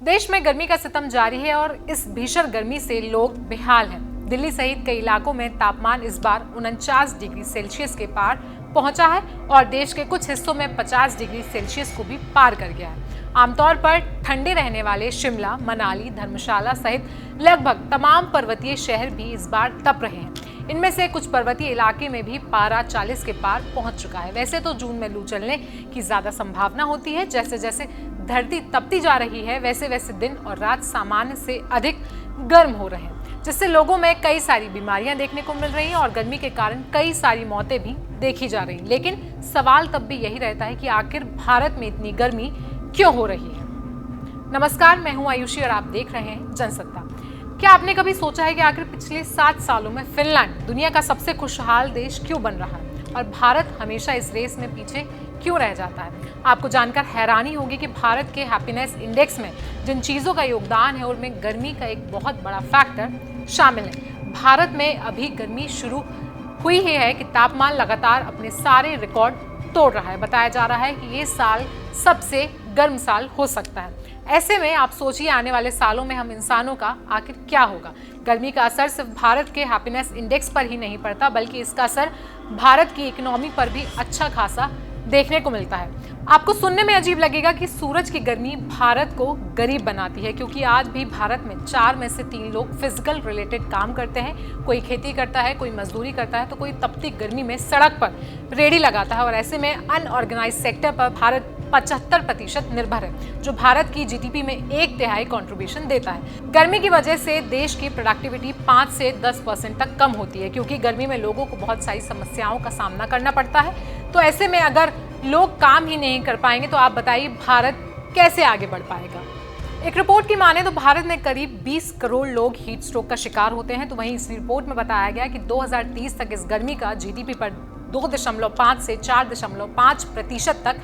देश में गर्मी का सितम जारी है और इस भीषण गर्मी से लोग बेहाल हैं। दिल्ली सहित कई इलाकों में तापमान इस बार 49 डिग्री सेल्सियस के पार पहुंचा है और देश के कुछ हिस्सों में 50 डिग्री सेल्सियस को भी पार कर गया है। आमतौर पर ठंडे रहने वाले शिमला, मनाली, धर्मशाला सहित लगभग तमाम पर्वतीय शहर भी इस बार तप रहे हैं। इनमें से कुछ पर्वतीय इलाके में भी पारा 40 के पार पहुंच चुका है। वैसे तो जून में लू चलने की ज्यादा संभावना होती है। जैसे जैसे धरती तपती जा रही है वैसे वैसे दिन और रात सामान्य से अधिक गर्म हो रहे हैं, जिससे लोगों में कई सारी बीमारियां देखने को मिल रही हैं और गर्मी के कारण कई सारी मौतें भी देखी जा रही हैं। लेकिन सवाल तब भी यही रहता है कि आखिर भारत में इतनी गर्मी क्यों हो रही है। नमस्कार, मैं हूं आयुषी और आप देख रहे हैं जनसत्ता। क्या आपने कभी सोचा है कि आखिर पिछले 7 सालों में फिनलैंड दुनिया का सबसे खुशहाल देश क्यों बन रहा है और भारत हमेशा इस रेस में पीछे क्यों रह जाता है? आपको जानकर हैरानी होगी कि भारत के हैप्पीनेस इंडेक्स में जिन चीज़ों का योगदान है उनमें गर्मी का एक बहुत बड़ा फैक्टर शामिल है। भारत में अभी गर्मी शुरू हुई ही है कि तापमान लगातार अपने सारे रिकॉर्ड तोड़ रहा है। बताया जा रहा है कि ये साल सबसे गर्म साल हो सकता है। ऐसे में आप सोचिए आने वाले सालों में हम इंसानों का आखिर क्या होगा। गर्मी का असर सिर्फ भारत के हैप्पीनेस इंडेक्स पर ही नहीं पड़ता, बल्कि इसका असर भारत की इकोनॉमी पर भी अच्छा खासा देखने को मिलता है। आपको सुनने में अजीब लगेगा कि सूरज की गर्मी भारत को गरीब बनाती है, क्योंकि आज भी भारत में 4 में से 3 लोग फिजिकल रिलेटेड काम करते हैं। कोई खेती करता है, कोई मजदूरी करता है, तो कोई तपती गर्मी में सड़क पर रेडी लगाता है। और ऐसे में अनऑर्गेनाइज सेक्टर पर भारत 75% निर्भर है, जो भारत की जीडीपी में 1/3 कंट्रीब्यूशन देता है। गर्मी की वजह से देश की प्रोडक्टिविटी 5 से 10% तक कम होती है, क्योंकि गर्मी में लोगों को बहुत सारी समस्याओं का सामना करना पड़ता है। तो ऐसे में अगर लोग काम ही नहीं कर पाएंगे तो आप बताइए भारत कैसे आगे बढ़ पाएगा। एक रिपोर्ट की माने तो भारत में करीब 20 करोड़ लोग हीट स्ट्रोक का शिकार होते हैं। तो वहीं इस रिपोर्ट में बताया गया कि 2030 तक इस गर्मी का जीडीपी पर 2.5 से 4.5% तक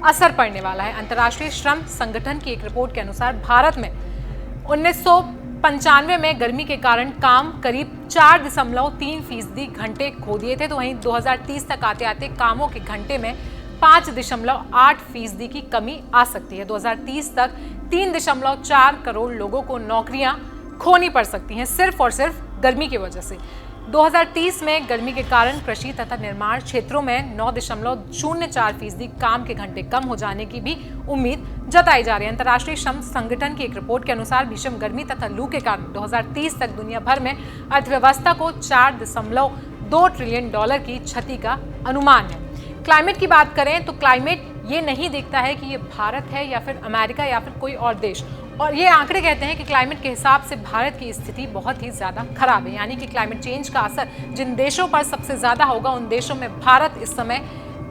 असर पड़ने वाला है। अंतर्राष्ट्रीय श्रम संगठन की एक रिपोर्ट के अनुसार भारत में 1995 में गर्मी के कारण काम करीब 4.3% घंटे खो दिए थे। तो वहीं 2030 तक आते आते कामों के घंटे में 5.8% की कमी आ सकती है। 2030 तक 3.4 करोड़ लोगों को नौकरियां खोनी पड़ सकती हैं सिर्फ और सिर्फ गर्मी की वजह से। 2030 में गर्मी के कारण कृषि तथा निर्माण क्षेत्रों में 9.04% काम के घंटे कम हो जाने की भी उम्मीद जताई जा रही है। अंतर्राष्ट्रीय श्रम संगठन की एक रिपोर्ट के अनुसार भीषण गर्मी तथा लू के कारण 2030 तक दुनिया भर में अर्थव्यवस्था को $4.2 ट्रिलियन की क्षति का अनुमान है। क्लाइमेट की बात करें तो क्लाइमेट ये नहीं देखता है कि ये भारत है या फिर अमेरिका या फिर कोई और देश, और ये आंकड़े कहते हैं कि क्लाइमेट के हिसाब से भारत की स्थिति बहुत ही ज़्यादा खराब है। यानी कि क्लाइमेट चेंज का असर जिन देशों पर सबसे ज़्यादा होगा उन देशों में भारत इस समय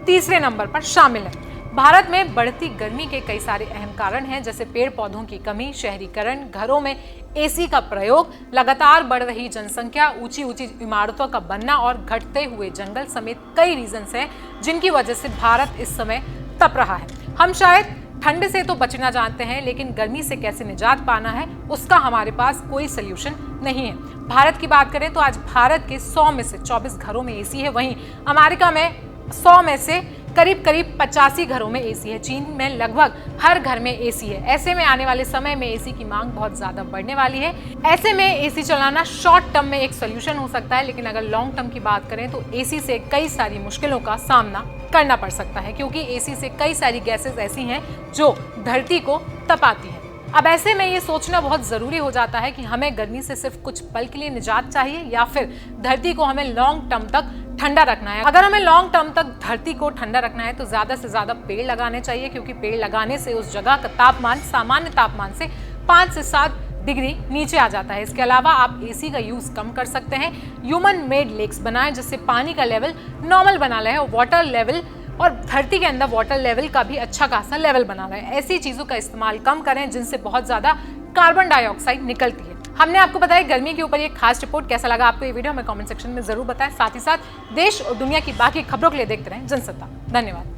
तीसरे नंबर पर शामिल है। भारत में बढ़ती गर्मी के कई सारे अहम कारण हैं, जैसे पेड़ पौधों की कमी, शहरीकरण, घरों में एसी का प्रयोग, लगातार बढ़ रही जनसंख्या, ऊंची ऊंची इमारतों का बनना और घटते हुए जंगल समेत कई रीजंस हैं जिनकी वजह से भारत इस समय तप रहा है। हम शायद ठंड से तो बचना जानते हैं, लेकिन गर्मी से कैसे निजात पाना है उसका हमारे पास कोई सल्यूशन नहीं है। भारत की बात करें तो आज भारत के 100 में से 24 घरों में एसी है। वहीं अमेरिका में 100 में से करीब 85 घरों में एसी है। चीन में लगभग हर घर में एसी है। ऐसे में आने वाले समय में एसी की मांग बहुत ज्यादा बढ़ने वाली है। ऐसे में एसी चलाना शॉर्ट टर्म में एक सोल्यूशन हो सकता है, लेकिन अगर लॉन्ग टर्म की बात करें तो एसी से कई सारी मुश्किलों का सामना करना पड़ सकता है, क्योंकि एसी से कई सारी गैसेस ऐसी हैं जो धरती को तपाती हैं। अब ऐसे में ये सोचना बहुत ज़रूरी हो जाता है कि हमें गर्मी से सिर्फ कुछ पल के लिए निजात चाहिए या फिर धरती को हमें लॉन्ग टर्म तक ठंडा रखना है। अगर हमें लॉन्ग टर्म तक धरती को ठंडा रखना है तो ज़्यादा से ज़्यादा पेड़ लगाने चाहिए, क्योंकि पेड़ लगाने से उस जगह का तापमान सामान्य तापमान से 5 से 7 डिग्री नीचे आ जाता है। इसके अलावा आप एसी का यूज़ कम कर सकते हैं। ह्यूमन मेड लेक्स बनाएं जिससे पानी का लेवल नॉर्मल बना रहे और वाटर लेवल और धरती के अंदर वाटर लेवल का भी अच्छा खासा लेवल बना रहे। ऐसी चीज़ों का इस्तेमाल कम करें जिनसे बहुत ज़्यादा कार्बन डाइऑक्साइड निकलती है। हमने आपको बताया गर्मी के ऊपर ये खास रिपोर्ट। कैसा लगा आपको ये वीडियो हमें कमेंट सेक्शन में जरूर बताएं। साथ ही साथ देश और दुनिया की बाकी खबरों के लिए देखते रहें जनसत्ता। धन्यवाद।